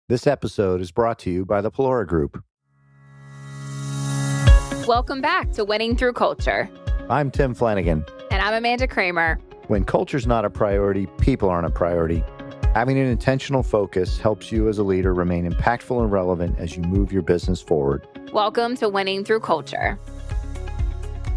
This episode is brought to you by the Pelora Group. Welcome back to Winning Through Culture. I'm Tim Flanagan. And I'm Amanda Kramer. When culture's not a priority, people aren't a priority. Having an intentional focus helps you as a leader remain impactful and relevant as you move your business forward. Welcome to Winning Through Culture.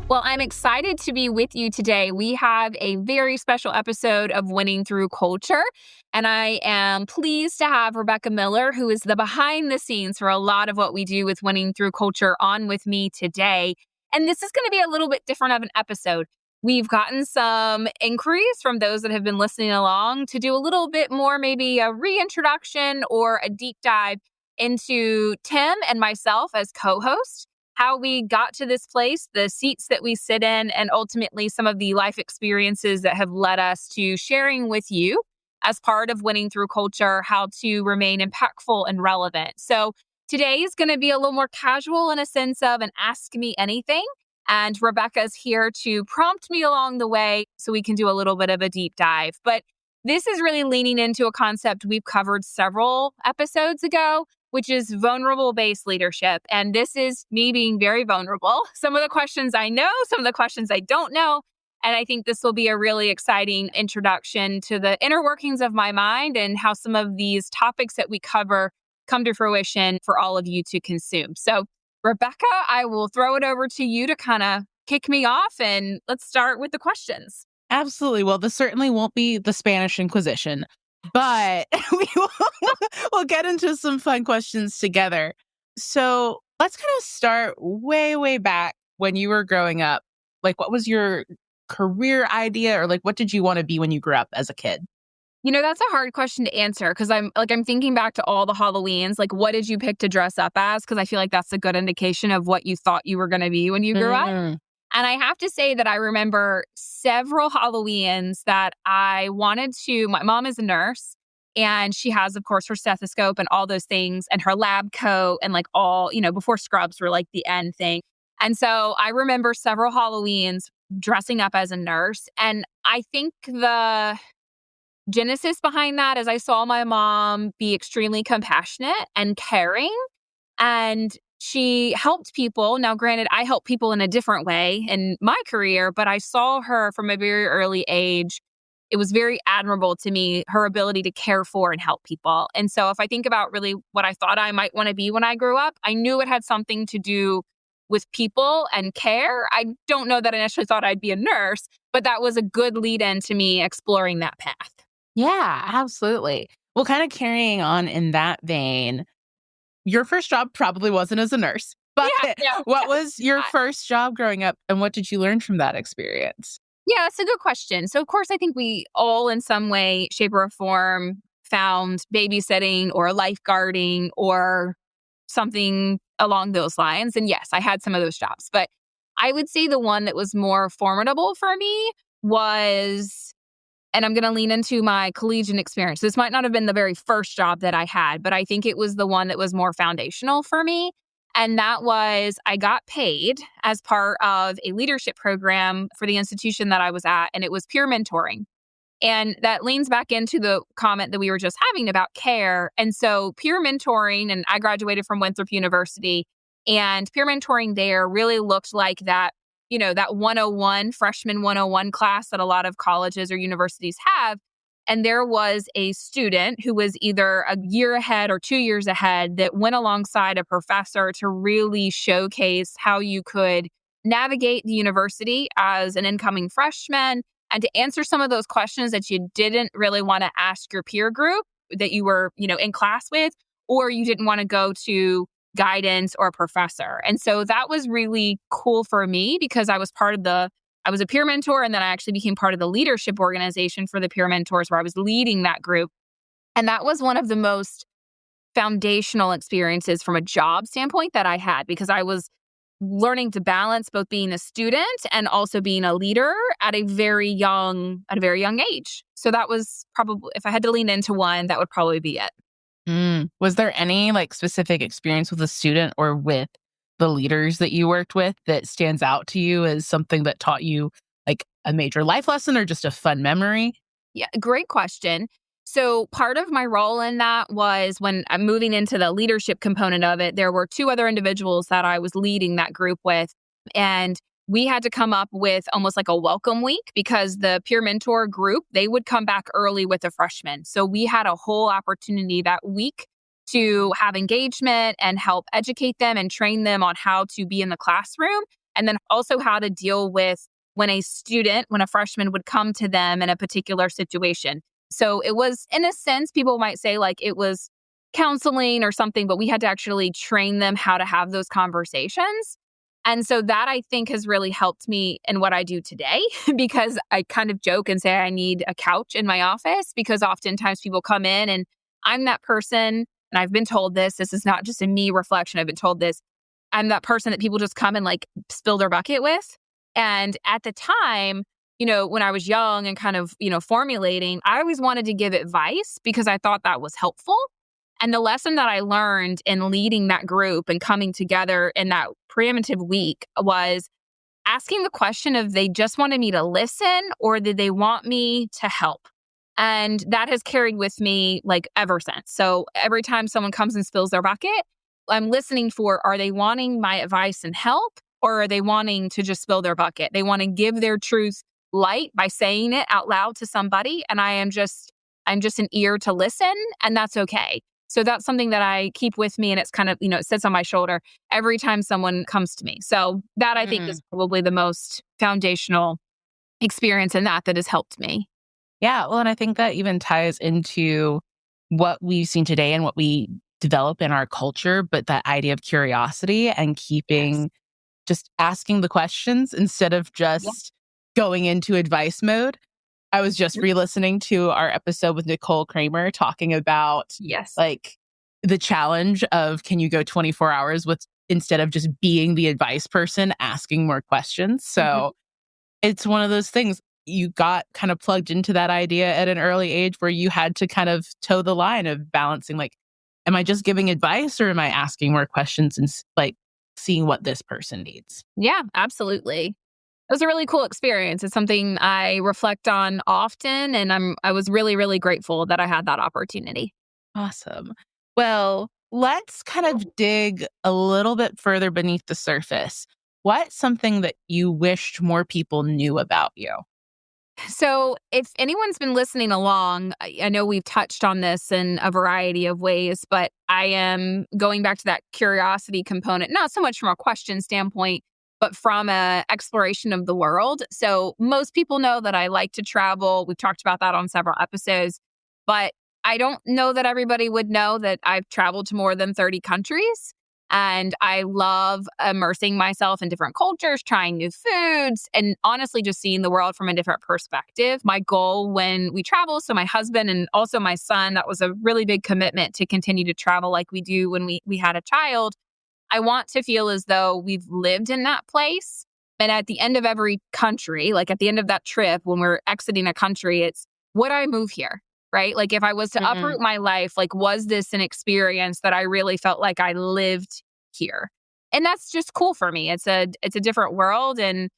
Well, I'm excited to be with you today. We have a very special episode of Winning Through Culture, and I am pleased to have Rebecca Miller, who is the behind the scenes for a lot of what we do with Winning Through Culture, on with me today. And this is going to be a little bit different of an episode. We've gotten some inquiries from those that have been listening along to do a little bit more, maybe a reintroduction or a deep dive into Tim and myself as co-hosts, how we got to this place, the seats that we sit in, and ultimately some of the life experiences that have led us to sharing with you as part of Winning Through Culture, how to remain impactful and relevant. So today is going to be a little more casual in a sense of an ask me anything. And Rebecca's here to prompt me along the way so we can do a little bit of a deep dive. But this is really leaning into a concept we've covered several episodes ago, which is vulnerable-based leadership. And this is me being very vulnerable. Some of the questions I know, some of the questions I don't know. And I think this will be a really exciting introduction to the inner workings of my mind and how some of these topics that we cover come to fruition for all of you to consume. So, Rebecca, I will throw it over to you to kind of kick me off, and let's start with the questions. Absolutely. Well, this certainly won't be the Spanish Inquisition, but we'll get into some fun questions together. So let's kind of start way, way back when you were growing up. Like, what was your career idea, or like, what did you want to be when you grew up as a kid? You know, that's a hard question to answer because I'm thinking back to all the Halloweens. Like, what did you pick to dress up as? Because I feel like that's a good indication of what you thought you were going to be when you grew up. And I have to say that I remember several Halloweens that I wanted to. My mom is a nurse, and she has, of course, her stethoscope and all those things, and her lab coat, and like all, before scrubs were like the end thing. And so I remember several Halloweens dressing up as a nurse. And I think the genesis behind that is I saw my mom be extremely compassionate and caring, and she helped people. Now, granted, I help people in a different way in my career, but I saw her from a very early age. It was very admirable to me, her ability to care for and help people. And so if I think about really what I thought I might want to be when I grew up, I knew it had something to do with people and care. I don't know that I initially thought I'd be a nurse, but that was a good lead in to me exploring that path. Yeah, absolutely. Well, kind of carrying on in that vein, your first job probably wasn't as a nurse, but what was your first job growing up, and what did you learn from that experience? Yeah, that's a good question. So, of course, I think we all in some way, shape, or form found babysitting or lifeguarding or something along those lines. And yes, I had some of those jobs, but I would say the one that was more formidable for me was, and I'm going to lean into my collegiate experience. This might not have been the very first job that I had, but I think it was the one that was more foundational for me. And that was, I got paid as part of a leadership program for the institution that I was at, and it was peer mentoring. And that leans back into the comment that we were just having about care. And so peer mentoring, and I graduated from Winthrop University, and peer mentoring there really looked like that, that 101, freshman 101 class that a lot of colleges or universities have. And there was a student who was either a year ahead or 2 years ahead that went alongside a professor to really showcase how you could navigate the university as an incoming freshman and to answer some of those questions that you didn't really want to ask your peer group that you were, in class with, or you didn't want to go to guidance or a professor. And so that was really cool for me because I was I was a peer mentor, and then I actually became part of the leadership organization for the peer mentors where I was leading that group. And that was one of the most foundational experiences from a job standpoint that I had, because I was learning to balance both being a student and also being a leader at a very young age. So that was probably, if I had to lean into one, that would probably be it. Was there any specific experience with a student or with the leaders that you worked with that stands out to you as something that taught you a major life lesson or just a fun memory? Yeah, great question. So part of my role in that was when I'm moving into the leadership component of it, there were two other individuals that I was leading that group with. And we had to come up with almost like a welcome week because the peer mentor group, they would come back early with the freshmen. So we had a whole opportunity that week to have engagement and help educate them and train them on how to be in the classroom. And then also how to deal with when a freshman would come to them in a particular situation. So it was, in a sense, people might say like it was counseling or something, but we had to actually train them how to have those conversations. And so that I think has really helped me in what I do today because I kind of joke and say I need a couch in my office because oftentimes people come in and I'm that person. And I've been told this is not just a me reflection. I've been told this. I'm that person that people just come and like spill their bucket with. And at the time, when I was young and kind of, formulating, I always wanted to give advice because I thought that was helpful. And the lesson that I learned in leading that group and coming together in that preemptive week was asking the question of they just wanted me to listen or did they want me to help? And that has carried with me like ever since. So every time someone comes and spills their bucket, I'm listening for, are they wanting my advice and help? Or are they wanting to just spill their bucket? They want to give their truth light by saying it out loud to somebody. And I'm just an ear to listen, and that's okay. So that's something that I keep with me, and it's kind of, it sits on my shoulder every time someone comes to me. So that I think is probably the most foundational experience in that has helped me. Yeah. Well, and I think that even ties into what we've seen today and what we develop in our culture, but that idea of curiosity and keeping just asking the questions instead of just going into advice mode. I was just re-listening to our episode with Nicole Kramer talking about like the challenge of can you go 24 hours with instead of just being the advice person, asking more questions. So it's one of those things you got kind of plugged into that idea at an early age where you had to kind of toe the line of balancing like, am I just giving advice or am I asking more questions and like seeing what this person needs? Yeah, absolutely. It was a really cool experience. It's something I reflect on often, and I was really, really grateful that I had that opportunity. Awesome. Well, let's kind of dig a little bit further beneath the surface. What's something that you wished more people knew about you? So, if anyone's been listening along, I know we've touched on this in a variety of ways, but I am going back to that curiosity component, not so much from a question standpoint, but from a exploration of the world. So, most people know that I like to travel. We've talked about that on several episodes, but I don't know that everybody would know that I've traveled to more than 30 countries. And I love immersing myself in different cultures, trying new foods, and honestly, just seeing the world from a different perspective. My goal when we travel, so my husband and also my son, that was a really big commitment to continue to travel like we do when we had a child. I want to feel as though we've lived in that place. And at the end of every country, like at the end of that trip, when we're exiting a country, it's would I move here? Right? Like if I was to uproot my life, like was this an experience that I really felt like I lived here? And that's just cool for me. It's a different world. And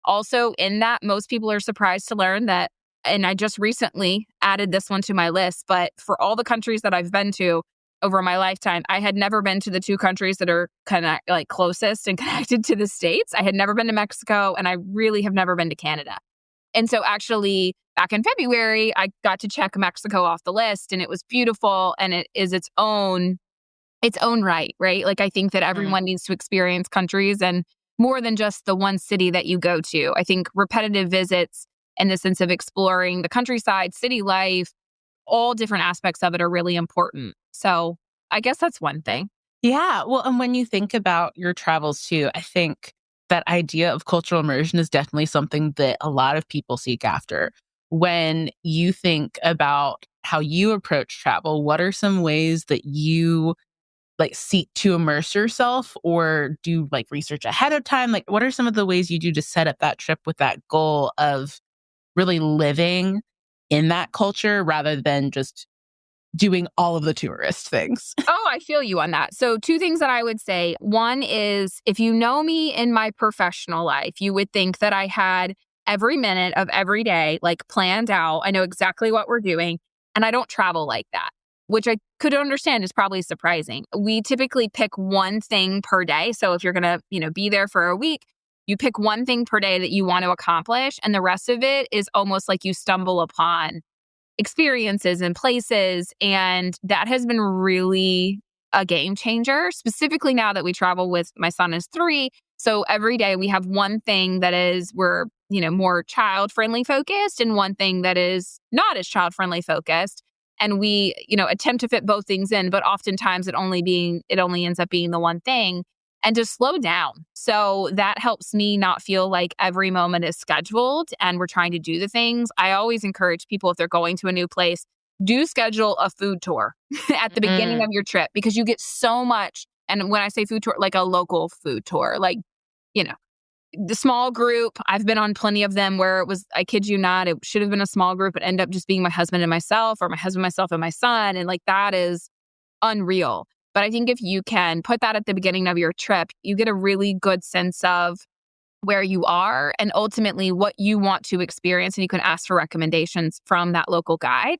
also in that, most people are surprised to learn that, and I just recently added this one to my list, but for all the countries that I've been to over my lifetime, I had never been to the two countries that are kind of like closest and connected to the States. I had never been to Mexico, and I really have never been to Canada. And so actually back in February, I got to check Mexico off the list, and it was beautiful, and it is its own right, right? Like I think that everyone needs to experience countries and more than just the one city that you go to. I think repetitive visits in the sense of exploring the countryside, city life, all different aspects of it are really important. So I guess that's one thing. Yeah. Well, and when you think about your travels too, I think that idea of cultural immersion is definitely something that a lot of people seek after. When you think about how you approach travel, what are some ways that you like seek to immerse yourself or do like research ahead of time? Like, what are some of the ways you do to set up that trip with that goal of really living in that culture rather than just doing all of the tourist things? Oh, I feel you on that. So two things that I would say. One is if you know me in my professional life, you would think that I had every minute of every day like planned out. I know exactly what we're doing. And I don't travel like that, which I could understand is probably surprising. We typically pick one thing per day. So if you're going to, be there for a week, you pick one thing per day that you want to accomplish. And the rest of it is almost like you stumble upon experiences and places. And that has been really a game changer, specifically now that we travel with my son is 3. So every day we have one thing that is we're, more child friendly focused and one thing that is not as child friendly focused. And we, attempt to fit both things in, but oftentimes it only ends up being the one thing, and to slow down. So that helps me not feel like every moment is scheduled and we're trying to do the things. I always encourage people, if they're going to a new place, do schedule a food tour at the beginning of your trip, because you get so much. And when I say food tour, like a local food tour, like, the small group, I've been on plenty of them where it was, I kid you not, it should have been a small group. It ended up just being my husband and myself, or my husband, myself, and my son. And like, that is unreal. But I think if you can put that at the beginning of your trip, you get a really good sense of where you are and ultimately what you want to experience. And you can ask for recommendations from that local guide.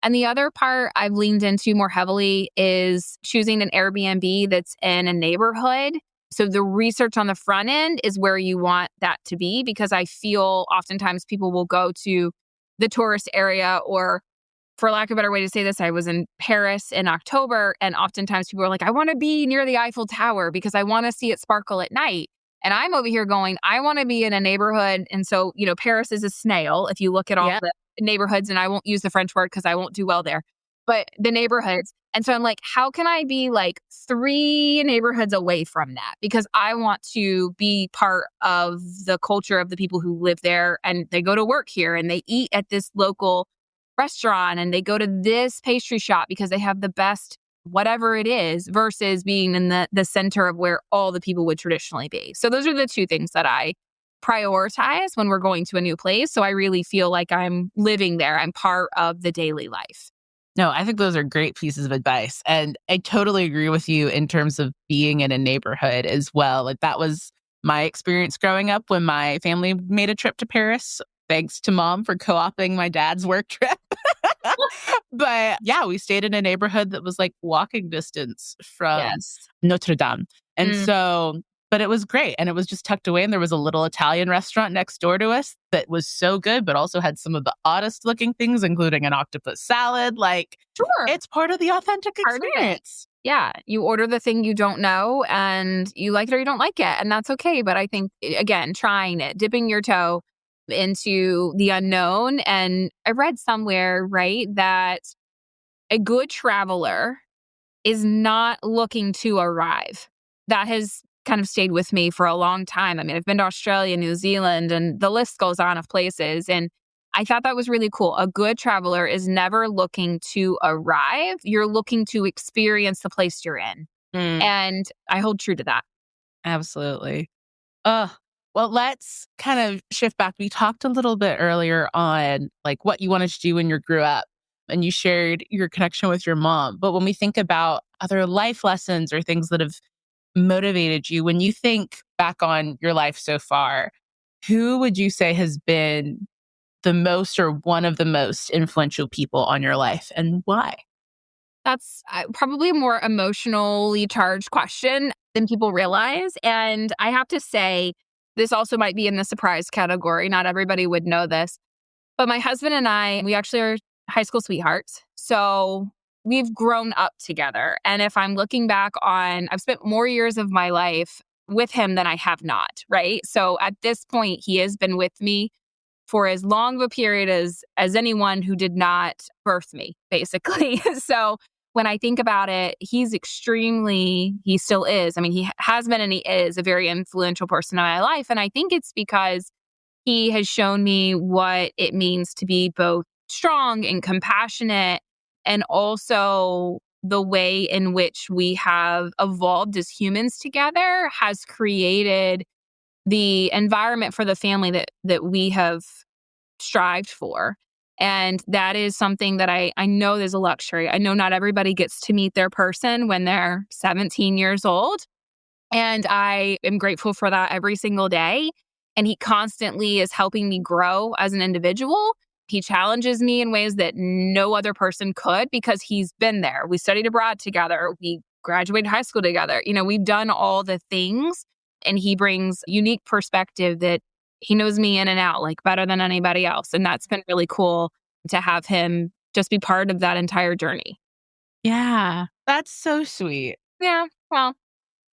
And the other part I've leaned into more heavily is choosing an Airbnb that's in a neighborhood. So the research on the front end is where you want that to be, because I feel oftentimes people will go to the tourist area, or for lack of a better way to say this, I was in Paris in October, and oftentimes people are like, I want to be near the Eiffel Tower because I want to see it sparkle at night. And I'm over here going, I want to be in a neighborhood. And so, Paris is a snail. If you look at all the neighborhoods, and I won't use the French word because I won't do well there, but the neighborhoods. And so I'm like, how can I be like 3 neighborhoods away from that? Because I want to be part of the culture of the people who live there, and they go to work here and they eat at this local restaurant and they go to this pastry shop because they have the best whatever it is, versus being in the center of where all the people would traditionally be. So those are the 2 things that I prioritize when we're going to a new place. So I really feel like I'm living there. I'm part of the daily life. No, I think those are great pieces of advice. And I totally agree with you in terms of being in a neighborhood as well. Like, that was my experience growing up when my family made a trip to Paris. Thanks to Mom for co-opting my dad's work trip. But yeah, we stayed in a neighborhood that was like walking distance from Notre Dame. And so, but it was great. And it was just tucked away. And there was a little Italian restaurant next door to us that was so good, but also had some of the oddest looking things, including an octopus salad. Like, sure, it's part of the authentic experience. Yeah, you order the thing you don't know and you like it or you don't like it. And that's okay. But I think, again, trying it, dipping your toe into the unknown. And I read somewhere, right, that a good traveler is not looking to arrive. That has kind of stayed with me for a long time. I mean, I've been to Australia, New Zealand, and the list goes on of places. And I thought that was really cool. A good traveler is never looking to arrive. You're looking to experience the place you're in. And I hold true to that. Absolutely. Well, let's kind of shift back. We talked a little bit earlier on like what you wanted to do when you grew up, and you shared your connection with your mom. But when we think about other life lessons or things that have motivated you, when you think back on your life so far, who would you say has been the most or one of the most influential people on your life, and why? That's probably a more emotionally charged question than people realize. And I have to say, this also might be in the surprise category. Not everybody would know this. But my husband and I, we actually are high school sweethearts. So we've grown up together. And if I'm looking back on, I've spent more years of my life with him than I have not, right? So at this point, he has been with me for as long of a period as anyone who did not birth me, basically. So when I think about it, he still is. I mean, he has been and he is a very influential person in my life. And I think it's because he has shown me what it means to be both strong and compassionate, and also the way in which we have evolved as humans together has created the environment for the family that we have strived for. And that is something that I know there's a luxury. I know not everybody gets to meet their person when they're 17 years old. And I am grateful for that every single day. And he constantly is helping me grow as an individual. He challenges me in ways that no other person could because he's been there. We studied abroad together. We graduated high school together. We've done all the things, and he brings unique perspective that he knows me in and out, like better than anybody else. And that's been really cool to have him just be part of that entire journey. Yeah, that's so sweet. Yeah. Well,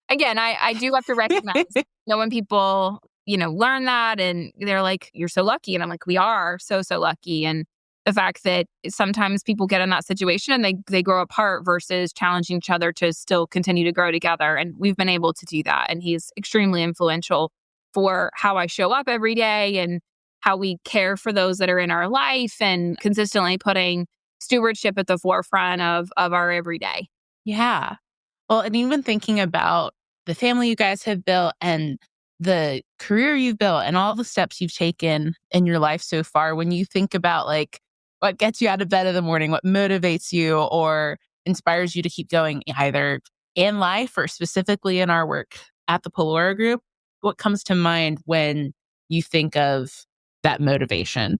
again, I do have to recognize, when people, learn that and they're like, you're so lucky. And I'm like, we are so, so lucky. And the fact that sometimes people get in that situation and they grow apart versus challenging each other to still continue to grow together. And we've been able to do that. And he's extremely influential for how I show up every day and how we care for those that are in our life and consistently putting stewardship at the forefront of our everyday. Yeah. Well, and even thinking about the family you guys have built and the career you've built and all the steps you've taken in your life so far, when you think about like what gets you out of bed in the morning, what motivates you or inspires you to keep going, either in life or specifically in our work at the Pelora Group, what comes to mind when you think of that motivation?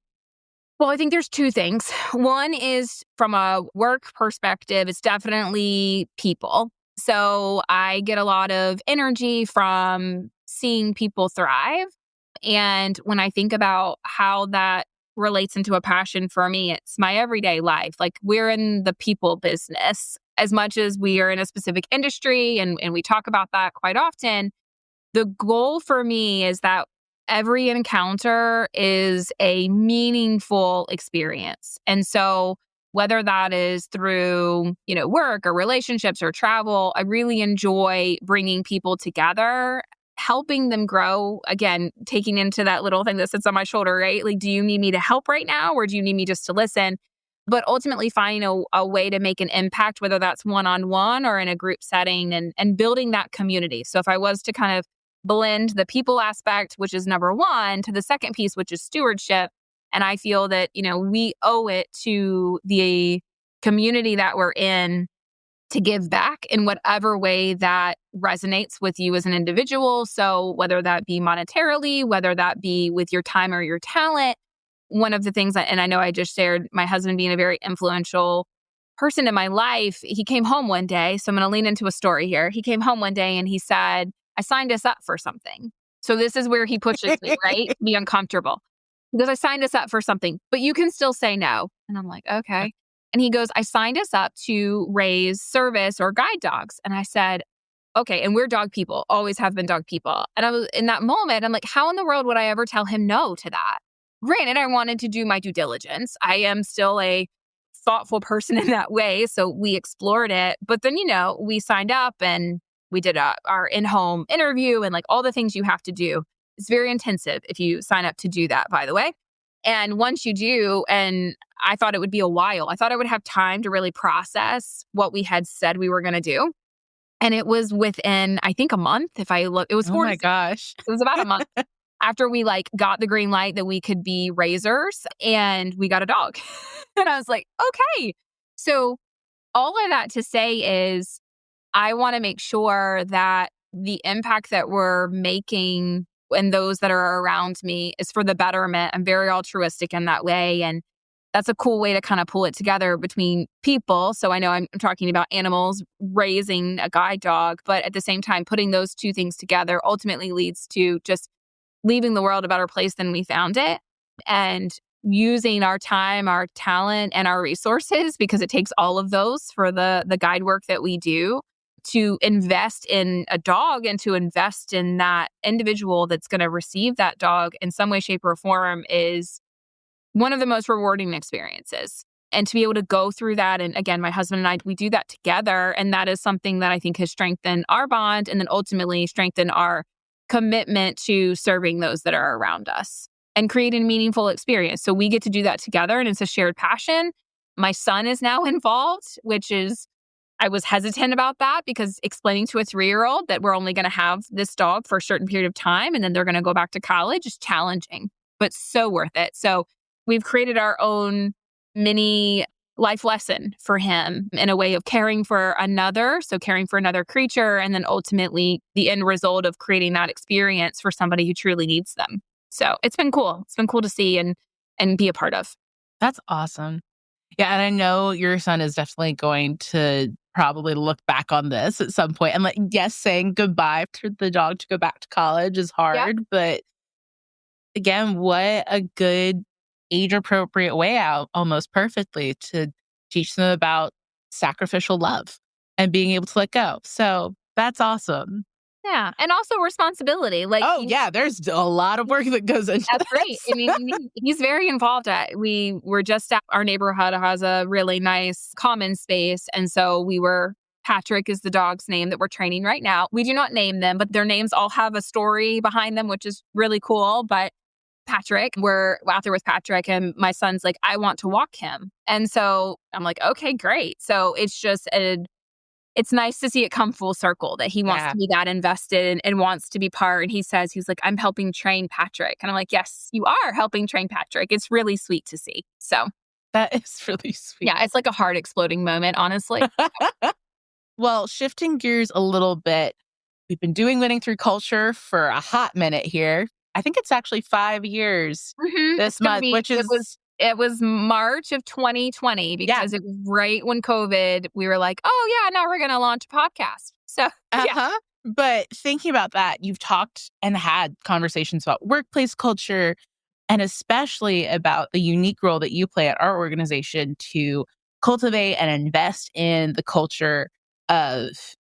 Well, I think there's two things. One is from a work perspective, it's definitely people. So I get a lot of energy from seeing people thrive. And when I think about how that relates into a passion for me, it's my everyday life. Like, we're in the people business as much as we are in a specific industry, and we talk about that quite often. The goal for me is that every encounter is a meaningful experience. And so whether that is through, work or relationships or travel, I really enjoy bringing people together, helping them grow. Again, taking into that little thing that sits on my shoulder, right? Like, do you need me to help right now, or do you need me just to listen? But ultimately finding a way to make an impact, whether that's one-on-one or in a group setting, and building that community. So if I was to kind of blend the people aspect, which is number one, to the second piece, which is stewardship. And I feel that, we owe it to the community that we're in to give back in whatever way that resonates with you as an individual. So whether that be monetarily, whether that be with your time or your talent. One of the things and I know I just shared my husband being a very influential person in my life. He came home one day. So I'm going to lean into a story here. He came home one day and he said, I signed us up for something. So this is where he pushes me, right? To be uncomfortable. Because I signed us up for something, but you can still say no. And I'm like, okay. And he goes, I signed us up to raise service or guide dogs. And I said, okay. And we're dog people, always have been dog people. And I was in that moment, I'm like, how in the world would I ever tell him no to that? Granted, I wanted to do my due diligence. I am still a thoughtful person in that way. So we explored it. But then, we signed up and we did our in-home interview and like all the things you have to do. It's very intensive if you sign up to do that, by the way. And once you do, and I thought it would be a while. I thought I would have time to really process what we had said we were going to do. And it was within, I think, a month. If I look, it was Oh my gosh. It was about a month after we got the green light that we could be raisers, and we got a dog. And I was like, okay. So all of that to say is, I want to make sure that the impact that we're making and those that are around me is for the betterment. I'm very altruistic in that way. And that's a cool way to kind of pull it together between people. So I know I'm talking about animals, raising a guide dog, but at the same time, putting those two things together ultimately leads to just leaving the world a better place than we found it. And using our time, our talent, and our resources, because it takes all of those for the guide work that we do, to invest in a dog and to invest in that individual that's going to receive that dog in some way, shape, or form is one of the most rewarding experiences. And to be able to go through that, and again, my husband and I, we do that together. And that is something that I think has strengthened our bond and then ultimately strengthened our commitment to serving those that are around us and create a meaningful experience. So we get to do that together, and it's a shared passion. My son is now involved, which is, I was hesitant about that because explaining to a 3-year-old that we're only going to have this dog for a certain period of time and then they're going to go back to college is challenging, but so worth it. So we've created our own mini life lesson for him in a way of caring for another. So caring for another creature, and then ultimately the end result of creating that experience for somebody who truly needs them. So it's been cool. It's been cool to see and be a part of. That's awesome. Yeah, and I know your son is definitely going to probably look back on this at some point. And like, yes, saying goodbye to the dog to go back to college is Yep. hard, but again, what a good age appropriate way out, almost perfectly, to teach them about sacrificial love and being able to let go. So that's awesome. Yeah. And also responsibility. Like, Oh, yeah, there's a lot of work that goes into that's great. this. I mean, he's very involved. We were just at our neighborhood has a really nice common space. And so Patrick is the dog's name that we're training right now. We do not name them, but their names all have a story behind them, which is really cool. But Patrick, we're out there with Patrick, and my son's like, I want to walk him. And so I'm like, okay, great. So it's nice to see it come full circle that he wants to be that invested and wants to be part. And he's like, I'm helping train Patrick. And I'm like, yes, you are helping train Patrick. It's really sweet to see. So that is really sweet. Yeah, it's like a heart exploding moment, honestly. Well, shifting gears a little bit, we've been doing Winning Through Culture for a hot minute here. I think it's actually 5 years this month, which is... It was March of 2020 because it was right when COVID, we were like, oh yeah, now we're going to launch a podcast. So, yeah. But thinking about that, you've talked and had conversations about workplace culture and especially about the unique role that you play at our organization to cultivate and invest in the culture of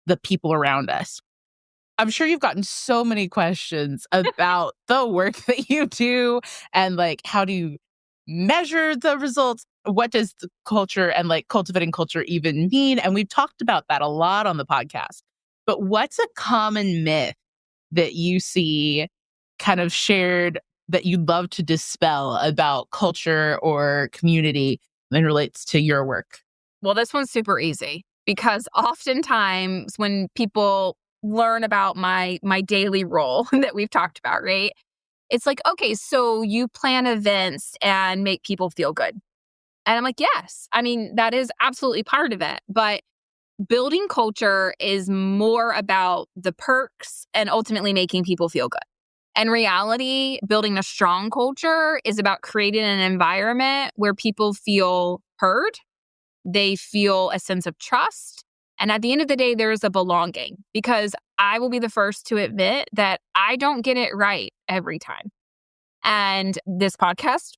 the people around us. I'm sure you've gotten so many questions about the work that you do and like, how do you measure the results? What does the culture and like cultivating culture even mean? And we've talked about that a lot on the podcast. But what's a common myth that you see kind of shared that you'd love to dispel about culture or community and relates to your work? Well, this one's super easy because oftentimes when people learn about my daily role that we've talked about, right? It's like, okay, so you plan events and make people feel good. And I'm like, yes. I mean, that is absolutely part of it. But building culture is more about the perks and ultimately making people feel good. In reality, building a strong culture is about creating an environment where people feel heard, they feel a sense of trust. And at the end of the day, there's a belonging, because I will be the first to admit that I don't get it right every time. And this podcast,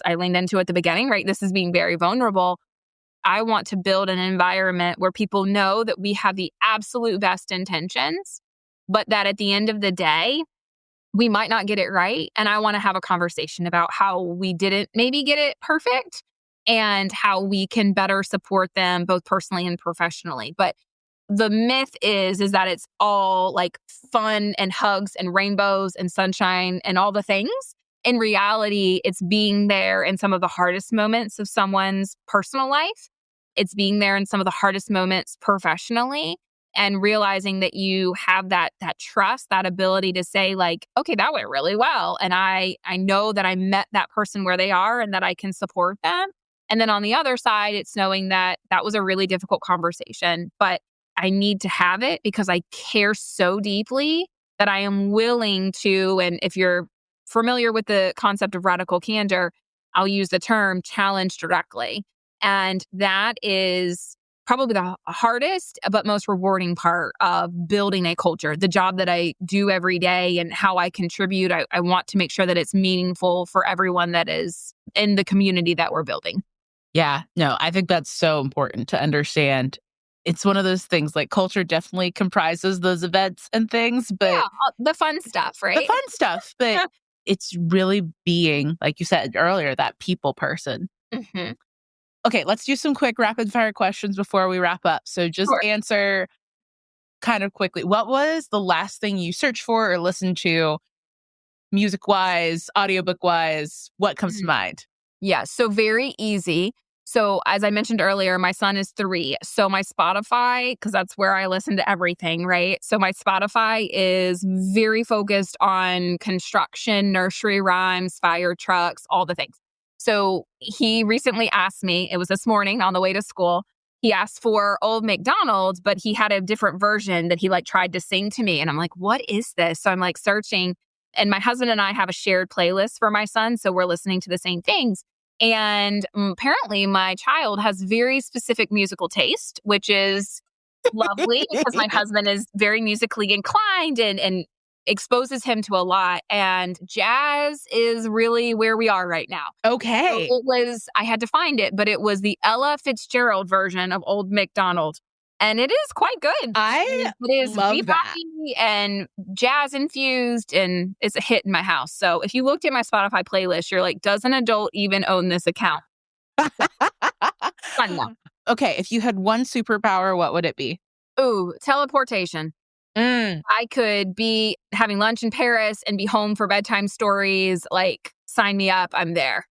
I leaned into at the beginning, right? This is being very vulnerable. I want to build an environment where people know that we have the absolute best intentions, but that at the end of the day, we might not get it right. And I want to have a conversation about how we didn't maybe get it perfect and how we can better support them both personally and professionally. But the myth is that it's all like fun and hugs and rainbows and sunshine and all the things. In reality, it's being there in some of the hardest moments of someone's personal life. It's being there in some of the hardest moments professionally, and realizing that you have that trust, that ability to say like, okay, that went really well. And I know that I met that person where they are and that I can support them. And then on the other side, it's knowing that that was a really difficult conversation, but I need to have it because I care so deeply that I am willing to, and if you're familiar with the concept of radical candor, I'll use the term challenge directly. And that is probably the hardest but most rewarding part of building a culture. The job that I do every day and how I contribute, I want to make sure that it's meaningful for everyone that is in the community that we're building. Yeah, no, I think that's so important to understand. It's one of those things, like culture definitely comprises those events and things, but the fun stuff, right? The fun stuff, but it's really being, like you said earlier, that people person. Mm-hmm. Okay, let's do some quick rapid fire questions before we wrap up. So just answer kind of quickly. What was the last thing you searched for or listened to, music-wise, audiobook-wise? What comes to mind? Yeah, so very easy. So as I mentioned earlier, my son is 3. So my Spotify, because that's where I listen to everything, right? So my Spotify is very focused on construction, nursery rhymes, fire trucks, all the things. So he recently asked me, it was this morning on the way to school, he asked for Old MacDonald, but he had a different version that he like tried to sing to me. And I'm like, what is this? So I'm like searching, and my husband and I have a shared playlist for my son. So we're listening to the same things. And apparently my child has very specific musical taste, which is lovely because my husband is very musically inclined and exposes him to a lot. And jazz is really where we are right now. Okay. So I had to find it, but it was the Ella Fitzgerald version of Old MacDonald. And it is quite good. I It is love that. bebop-y and jazz infused, and it's a hit in my house. So if you looked at my Spotify playlist, you're like, does an adult even own this account? Fun though. Okay, if you had one superpower, what would it be? Ooh, teleportation. I could be having lunch in Paris and be home for bedtime stories. Like, sign me up. I'm there.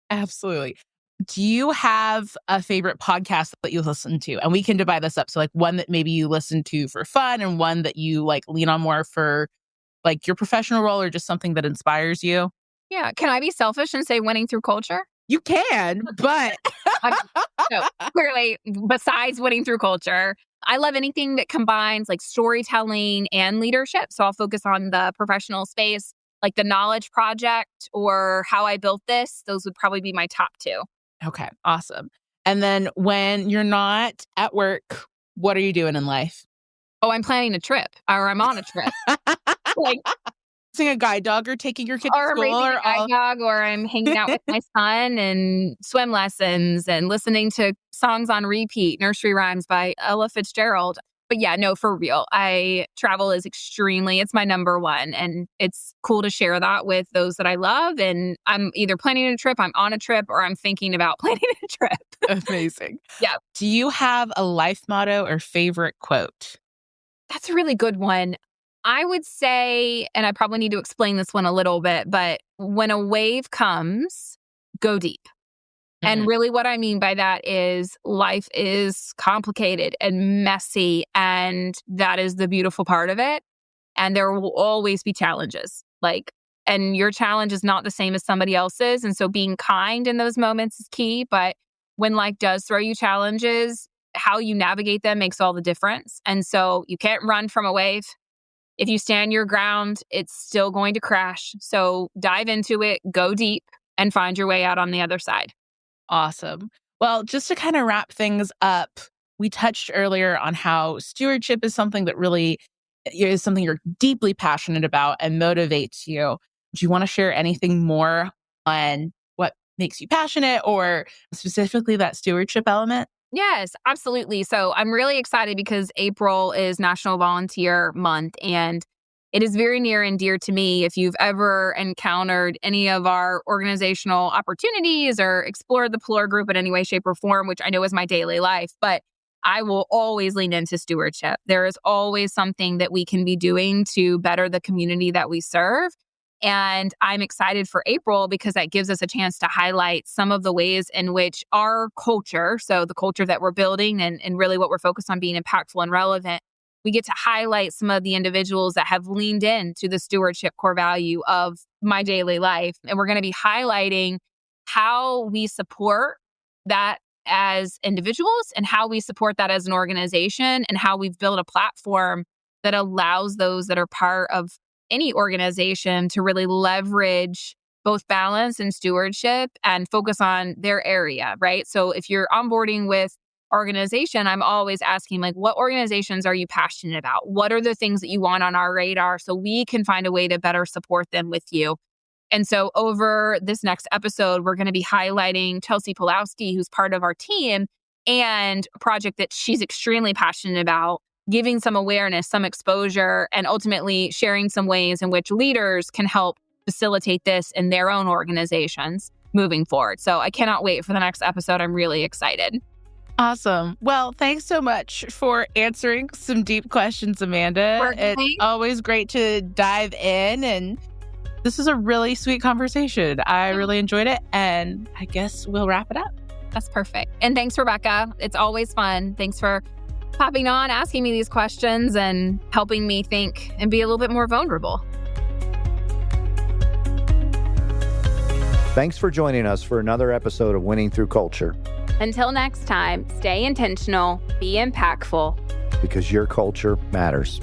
Absolutely. Do you have a favorite podcast that you listen to? And we can divide this up. So like one that maybe you listen to for fun and one that you like lean on more for like your professional role or just something that inspires you. Yeah. Can I be selfish and say winning through culture? You can, but No, clearly, besides winning through culture, I love anything that combines like storytelling and leadership. So I'll focus on the professional space, like the Knowledge Project or How I Built This. Those would probably be my top two. Okay, awesome. And then when you're not at work, what are you doing in life? Oh, I'm planning a trip or I'm on a trip. Like, Raising a guide dog or taking your kid to or school raising or a guide dog, or I'm hanging out with my son and swim lessons and listening to songs on repeat, nursery rhymes by Ella Fitzgerald. But yeah, no, for real. Travel is it's my number one. And it's cool to share that with those that I love. And I'm either planning a trip, I'm on a trip, or I'm thinking about planning a trip. Amazing. Yeah. Do you have a life motto or favorite quote? That's a really good one. I would say, and I probably need to explain this one a little bit, but when a wave comes, go deep. And really what I mean by that is life is complicated and messy, and that is the beautiful part of it. And there will always be challenges. And your challenge is not the same as somebody else's. And so being kind in those moments is key. But when life does throw you challenges, how you navigate them makes all the difference. And so you can't run from a wave. If you stand your ground, it's still going to crash. So dive into it, go deep, and find your way out on the other side. Awesome. Well, just to kind of wrap things up, we touched earlier on how stewardship is something that really is something you're deeply passionate about and motivates you. Do you want to share anything more on what makes you passionate or specifically that stewardship element? Yes, absolutely. So I'm really excited because April is National Volunteer Month, and it is very near and dear to me. If you've ever encountered any of our organizational opportunities or explored the Pelora Group in any way, shape, or form, which I know is my daily life, but I will always lean into stewardship. There is always something that we can be doing to better the community that we serve. And I'm excited for April because that gives us a chance to highlight some of the ways in which our culture, so the culture that we're building and really what we're focused on being impactful and relevant, we get to highlight some of the individuals that have leaned into the stewardship core value of my daily life. And we're going to be highlighting how we support that as individuals and how we support that as an organization and how we've built a platform that allows those that are part of any organization to really leverage both balance and stewardship and focus on their area, right? So if you're onboarding with organization, I'm always asking, what organizations are you passionate about? What are the things that you want on our radar so we can find a way to better support them with you? And so over this next episode, we're going to be highlighting Chelsea Pulowski, who's part of our team, and a project that she's extremely passionate about, giving some awareness, some exposure, and ultimately sharing some ways in which leaders can help facilitate this in their own organizations moving forward. So I cannot wait for the next episode. I'm really excited. Awesome. Well, thanks so much for answering some deep questions, Amanda. It's always great to dive in, and this is a really sweet conversation. I really enjoyed it, and I guess we'll wrap it up. That's perfect. And thanks, Rebecca. It's always fun. Thanks for popping on, asking me these questions, and helping me think and be a little bit more vulnerable. Thanks for joining us for another episode of Winning Through Culture. Until next time, stay intentional, be impactful, because your culture matters.